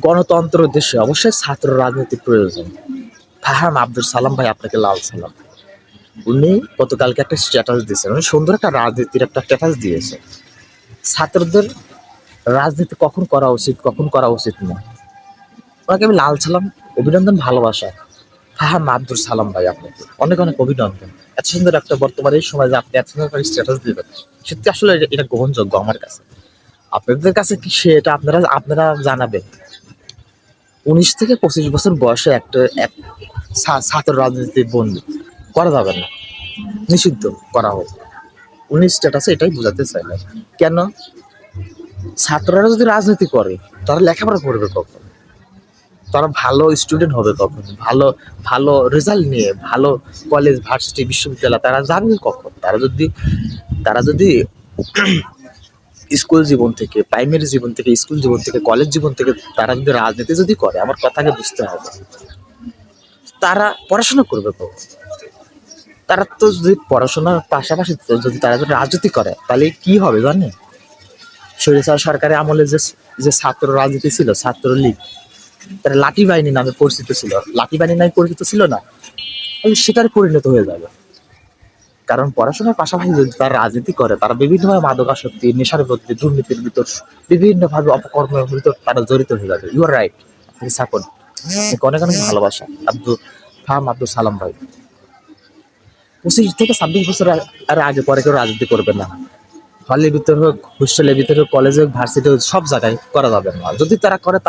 গণতন্ত্র দেশে অবশ্যই ছাত্র রাজনীতির প্রয়োজন। ফাহাম আব্দুল সালাম ভাই, আপনাকে লাল সালাম। উনি গতকালকে একটা স্ট্যাটাস দিয়েছেন, উনি সুন্দর একটা রাজনীতির একটা স্ট্যাটাস দিয়েছে। ছাত্রদের রাজনীতি কখন করা উচিত, কখন করা উচিত না, ওনাকে আমি লাল সালাম, অভিনন্দন, ভালোবাসা। ফাহাম আব্দুল সালাম ভাই, আপনাকে অনেক অনেক অভিনন্দন। এত সুন্দর একটা বর্তমানে এই সময় যে আপনি এত সুন্দর একটা স্ট্যাটাস দিবেন, সত্যি আসলে এটা গ্রহণযোগ্য আমার কাছে। আপনাদের কাছে কি সেটা আপনারা আপনারা জানাবেন। 19 থেকে 25 বছর বয়সে ছাত্র রাজনীতির বন্দী করা যাবে না, নিষিদ্ধ করা হোক। উনি স্ট্যাটাসে এটাই বোঝাতে চাইলেন। কেন? ছাত্ররা যদি রাজনীতি করে তারা লেখাপড়া করবে কখন? তারা ভালো স্টুডেন্ট হবে কখন? ভালো ভালো রেজাল্ট নিয়ে ভালো কলেজ, ভার্সিটি, বিশ্ববিদ্যালয় তারা যাবে কখন? তারা যদি স্কুল জীবন থেকে, প্রাইমারি জীবন থেকে, স্কুল জীবন থেকে, কলেজ জীবন থেকে তারা যদি রাজনীতি যদি করে, আমার কথাকে বুঝতে হবে, তারা পড়াশোনা করবে কখন? তারা তো যদি পড়াশোনার পাশাপাশি যদি তারা যদি রাজনীতি করে তাহলে কি হবে জানেন? স্বৈরাচার সরকারের আমলে যে ছাত্র রাজনীতি ছিল, ছাত্রলীগ, তারা লাঠি বাহিনী নামে পরিচিত ছিল, লাঠি বাহিনী নামে পরিচিত ছিল না, সেটার পরিণত হয়ে যাবে। কারণ পড়াশোনার পাশাপাশি যদি তারা রাজনীতি করে, তারা বিভিন্নভাবে মাদকাসক্তি, নেশার প্রতি, দুর্নীতির ভিতর, বিভিন্নভাবে অপকর্মের ভিতর তারা জড়িত হয়ে যাবে। ইউ আর রাইট, আপনি সাপোর্ট, অনেক অনেক ভালোবাসা। ফাহাম আব্দুল সালাম ভাই, 25 থেকে 26 বছর আর আগে পরে কেউ রাজনীতি করবে না। হলের ভিতরে হোক, হোস্টেলের ভিতরে হোক, কলেজে হোক, ভার্সিটি হোক, সব জায়গায় করা যাবে না। যদি তারা করে,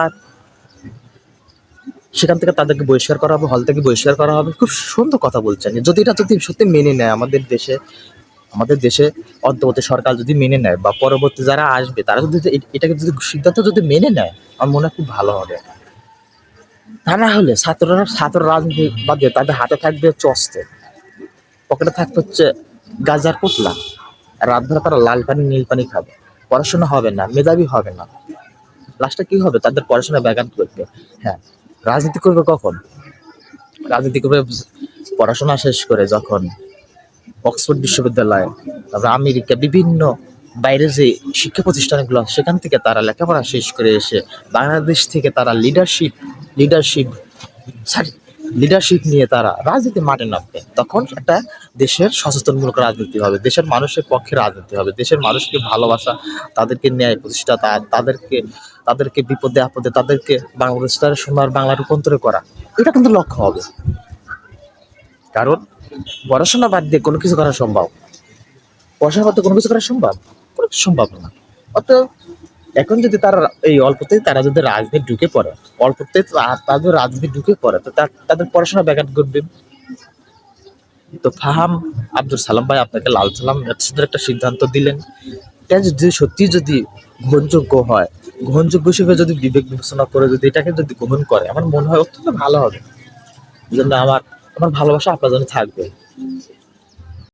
সেখান থেকে তাদেরকে বহিষ্কার করা হবে, হল থেকে বহিষ্কার করা হবে। খুব সুন্দর কথা বলছেন। যদি এটা যদি সত্যি মেনে নেয় আমাদের দেশে অন্তর্বর্তী সরকার যদি মেনে নেয়, বা পরবর্তী যারা আসবে তারা যদি এটাকে যদি সিদ্ধান্ত যদি মেনে নেয়, আমার মনে হয় খুব ভালো হবে। তা না হলে ছাত্র রাজনীতি বাদ দিয়ে তাদের হাতে থাকবে চস্ত, পকেটে থাকবে হচ্ছে গাজার পোতলা, আর রাত ধরে তারা লাল পানি নীল পানি খাবে। পড়াশোনা হবে না, মেধাবী হবে না, লাস্টে কি হবে? তাদের পড়াশোনা ব্যাঘাত করবে। হ্যাঁ, রাজনীতি করবে কখন? রাজনীতি করবে পড়াশোনা শেষ করে, যখন অক্সফোর্ড বিশ্ববিদ্যালয়, তারপর আমেরিকা, বিভিন্ন বাইরে যে শিক্ষা প্রতিষ্ঠানগুলো আছে সেখান থেকে তারা লেখাপড়া শেষ করে এসে বাংলাদেশ থেকে তারা লিডারশিপ লিডারশিপ নিয়ে তারা রাজনীতি মাঠে নামবে। তখন একটা দেশের সচেতনমূলক রাজনীতি হবে, দেশের মানুষের পক্ষে রাজনীতি হবে, দেশের মানুষকে ভালোবাসা, তাদেরকে ন্যায় প্রতিষ্ঠা, তাদেরকে বিপদে আপদে তাদেরকে বাংলাদেশটার সোনার বাংলা রূপান্তর করা, এটা কিন্তু লক্ষ্য হবে। কারণ পড়াশোনা বাদ দিয়ে কোনো কিছু করা সম্ভব? পড়াশোনা বাদ দিয়ে কোনো কিছু করা সম্ভব? কোনো কিছু সম্ভব না। অতএব এখন যদি তারা এই অল্পতেই তারা যদি রাজনীতি ঢুকে পড়ে, তাদের রাজনীতি ঢুকে পড়ে, তো তাদের পড়াশোনা ব্যাঘাত ঘটবে। তো ফাহাম আব্দুল সালাম ভাই, আপনাকে লাল সালাম। এত সুন্দর একটা সিদ্ধান্ত দিলেন, এটা যদি সত্যি যদি গ্রহণযোগ্য হয়, গ্রহণযোগ্য হিসেবে যদি বিবেক বিবেচনা করে যদি এটাকে যদি গ্রহণ করে, আমার মনে হয় অত্যন্ত ভালো হবে। এই জন্য আমার ভালোবাসা আপনার জন্য থাকবে।